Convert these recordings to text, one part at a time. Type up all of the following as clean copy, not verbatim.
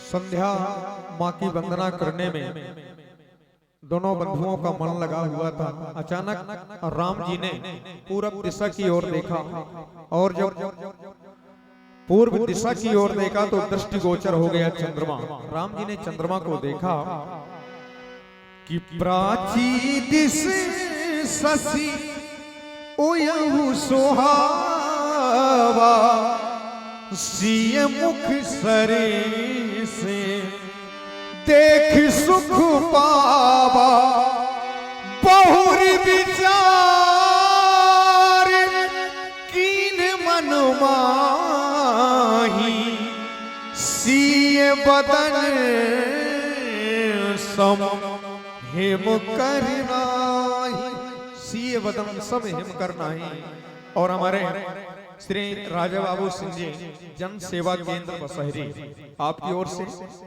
संध्या माँ की वंदना करने में दोनों बंधुओं का मन लगा हुआ था। अचानक राम जी ने पूरब दिशा की ओर देखा और जब पूर्व दिशा की ओर देखा तो दृष्टिगोचर हो गया चंद्रमा। राम जी ने चंद्रमा को देखा कि प्राची दिश शशि उयहु सुहावा सिय मुख सरे से देख सुख पावा बहुरी विचार कीन मन माही सिय बदन सम हिम करनाही। सिय बदन सम हिम करनाही। और हमारे श्री राजा बाबू सिंह जी जन सेवा केंद्र बसहरी आपकी ओर से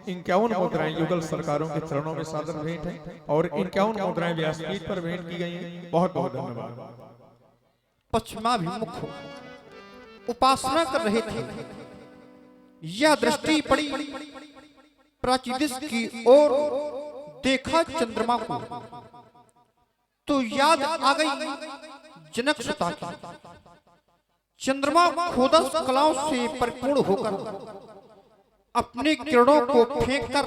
51 मुद्राएं युगल सरकारों के चरणों में सादर भेंट है और 51 मुद्राएं व्यासपीठ पर भेंट की गई हैं। बहुत बहुत धन्यवाद। पश्चिमाभिमुख उपासना कर रहे थे, यह दृष्टि पड़ी प्राचीदिश की ओर, देखा चंद्रमा को तो याद आ गई जनक सुता की। चंद्रमा खोदस कलाओं से परिपूर्ण होकर अपने किरणों को फेंककर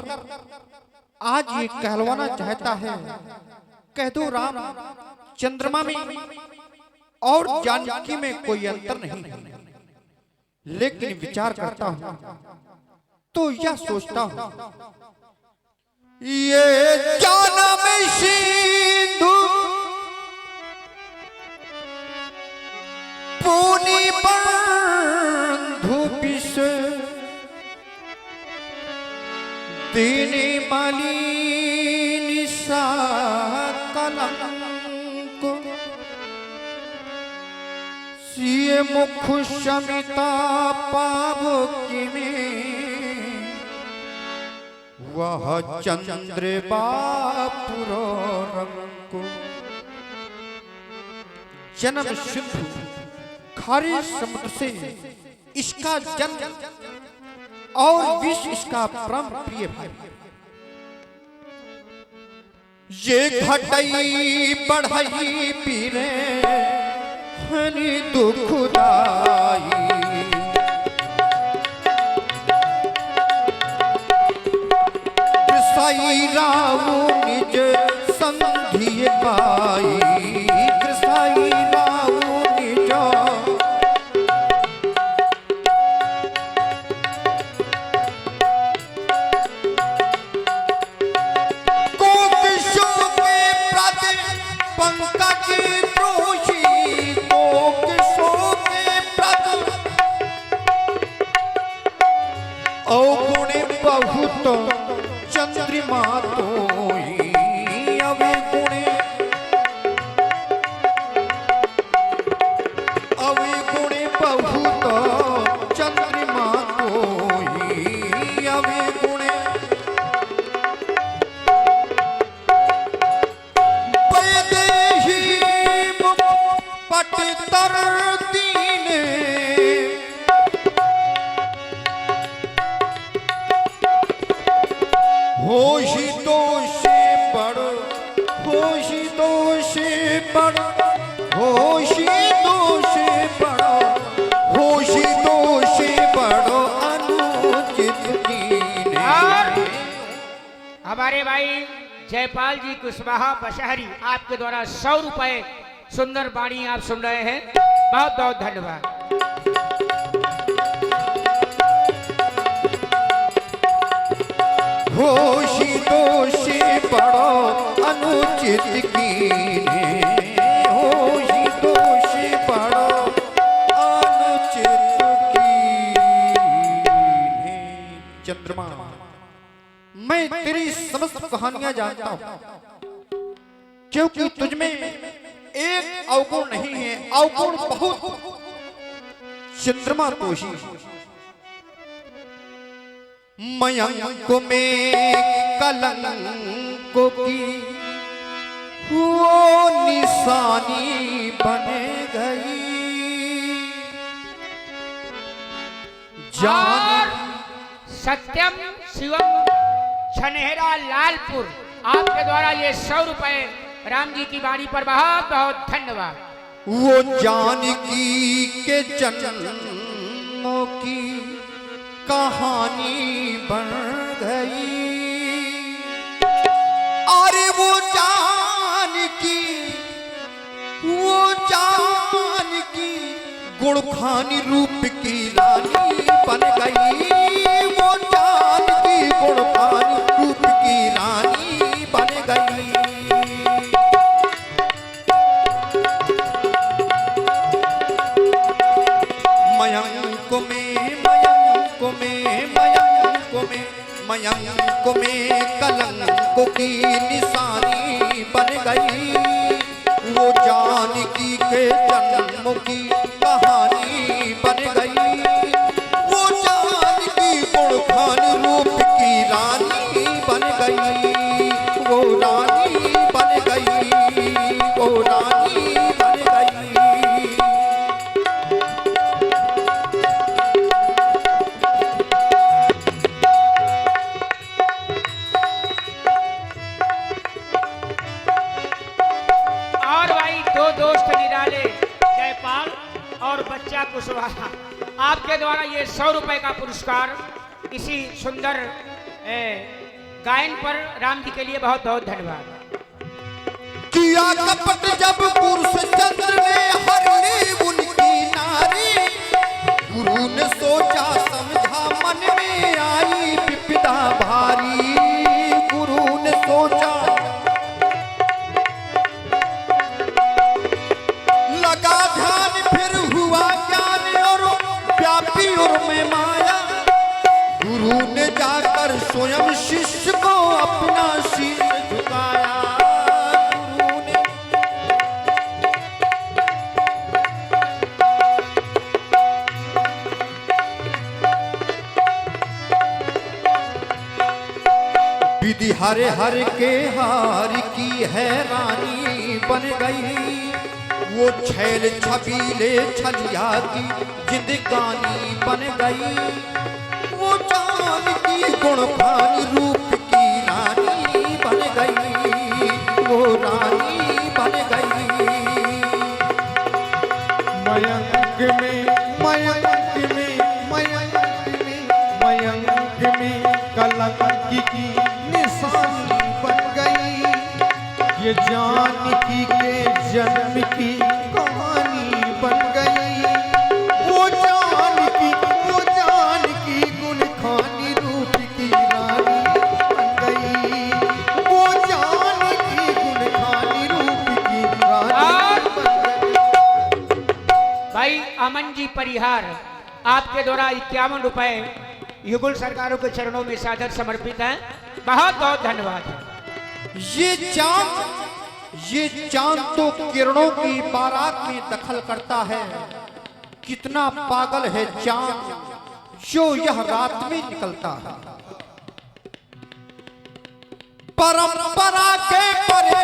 आज ये कहलवाना चाहता है, कह दो राम चंद्रमा में और जानकी में कोई अंतर नहीं है। लेकिन विचार करता हूं तो यह सोचता हूं ये जाना में सिंधु पूनी बंधु पिस देने मालिनी सा कलंक सिए मुख शमिता पावकी में वह चंद्र बापुरो रंग। जन्म सिंधु खारे समुद्र से इसका जन्म और विष इसका परम प्रिय भाई। ये घटई बढ़ई पीरे हनि दुखदाई कृसाई रावु निज संधि पाई कृसाई रावु निज कोकिशों के प्रति पंकज रोशी कोकिशों के प्रति अवगुण बहुत चंद्रमा तोई अवगुण बहुत चंद्रमा तोई अवगुण वैदेही पट तर दीने होशी दोषे पड़ो होशी दोषे पड़ो होशी दोषे पड़ो होशी दोषे पड़ो अनुचित कीने। हमारे भाई जयपाल जी कुशवाहा बशहरी आपके द्वारा 100 रुपए सुंदर वाणी आप सुन रहे हैं। बहुत बहुत धन्यवाद। होशी दोषी पड़ो अनुचित कीने होशी दोषी पड़ो अनुचित कीने। चंद्रमा मैं तेरी समस्त कहानियां जानता हूं क्योंकि तुझमें एक अवगुण नहीं है, अवगुण बहुत। चंद्रमा दोषी मयंक में कलंक की वो निशानी बन गई। जान सत्यम शिवम छनहेरा लालपुर, आपके द्वारा ये 100 रुपए राम जी की वाणी पर बहुत बहुत धन्यवाद। वो जानकी के जन्मों की कहानी बन गई। अरे वो जानकी गुणखानी रूप की रानी बन गई। वो जानकी गुणखानी रूप की रानी बन गई। मयंक में कलंक की निशानी बन गई। वो जानकी के जन्म की कहानी बन गई। वो जानकी गुणखान रूप की रानी बन गई। वो रानी बन गई। वो रानी बन गई। दो दोस्त निराले जयपाल और बच्चा कुशवाहा, आपके द्वारा ये 100 रुपए का पुरस्कार इसी सुंदर गायन पर राम जी के लिए बहुत बहुत धन्यवाद। किया कपट जब पुरुष चंद्र ने हर ली उनकी नारी। गुरु ने सोचा समझा मन में आई विपदा भारी। गुरु ने सोचा लगा ध्यान फिर हुआ ज्ञान और व्यापी और में माया। गुरु ने जाकर स्वयं शिष्य को अपना शीश झुकाया। गुरु ने विधि हरे हर के हार की है रानी बन गई। वो छैल छबीले छलिया की जिंदगानी बन गई। वो जानकी गुणखानी रूप की रानी बन गई। वो रानी बन गई। मयंक में कलंक की निशानी बन गई। ये जानकी के जन्म की कहानी बन गई। वो जानकी गुणखानी रूप की रानी बन गई। वो जानकी गुणखानी रूप की रानी बन गई। भाई अमन जी परिहार, आपके द्वारा 51 रुपए युगल सरकारों के चरणों में सादर समर्पित हैं, बहुत बहुत धन्यवाद। ये चांद तो किरणों की बारात में दखल करता है। कितना पागल है चांद जो यह रात में निकलता है। परंपरा के परे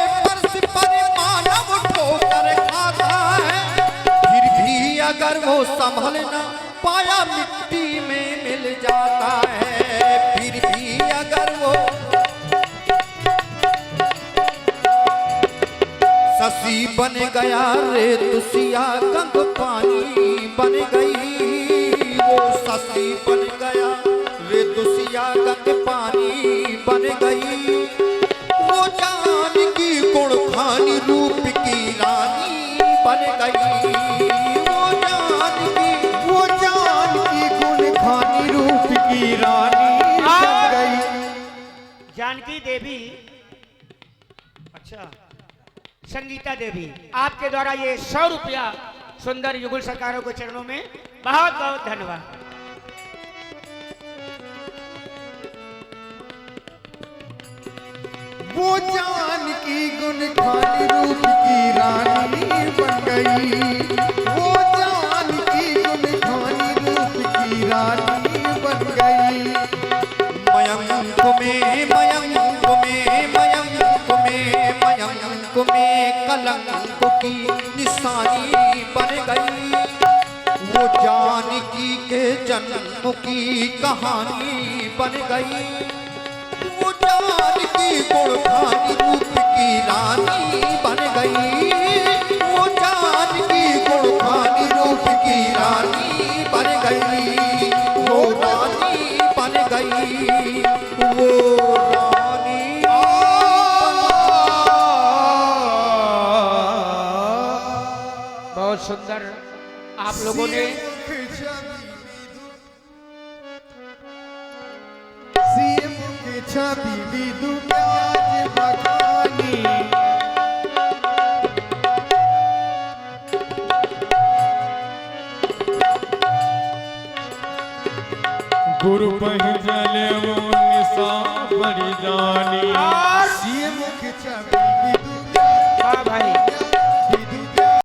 पर मानव ठोकर खाता है। फिर भी अगर वो संभलना पाया मिट्टी में मिल जाता है। फिर भी अगर वो ससी बन गया रे तुसिया गंग पानी बन गई। वो ससी बन गया रे तुसिया गंग पानी बन गई। वो जानकी गुणखानी रूप की रानी बन गई। वो जानकी गुणखानी रूप की रानी बन गई। जानकी देवी, अच्छा संगीता देवी, आपके द्वारा ये 100 रुपया सुंदर युगल सरकारों के चरणों में बहुत बहुत धन्यवाद। वो जानकी गुणखानी रूप की रानी बन गई। वो जानकी गुणखानी रूप की रानी बन गई। मयंक में कलंक की निशानी बन गई। वो जानकी के जन्म की कहानी बन गई, वो जानकी गुणखानी रूप की रानी बन गई, वो जानकी गुणखानी रूप की रानी बन गई, वो रानी बन गई, वो रानी बहुत सुंदर आप लोगों ने छवि विदु प्याज बखानी, गुरु पहचल वो निशा बड़ी जानी, और मुख छवि विदु वाह भाई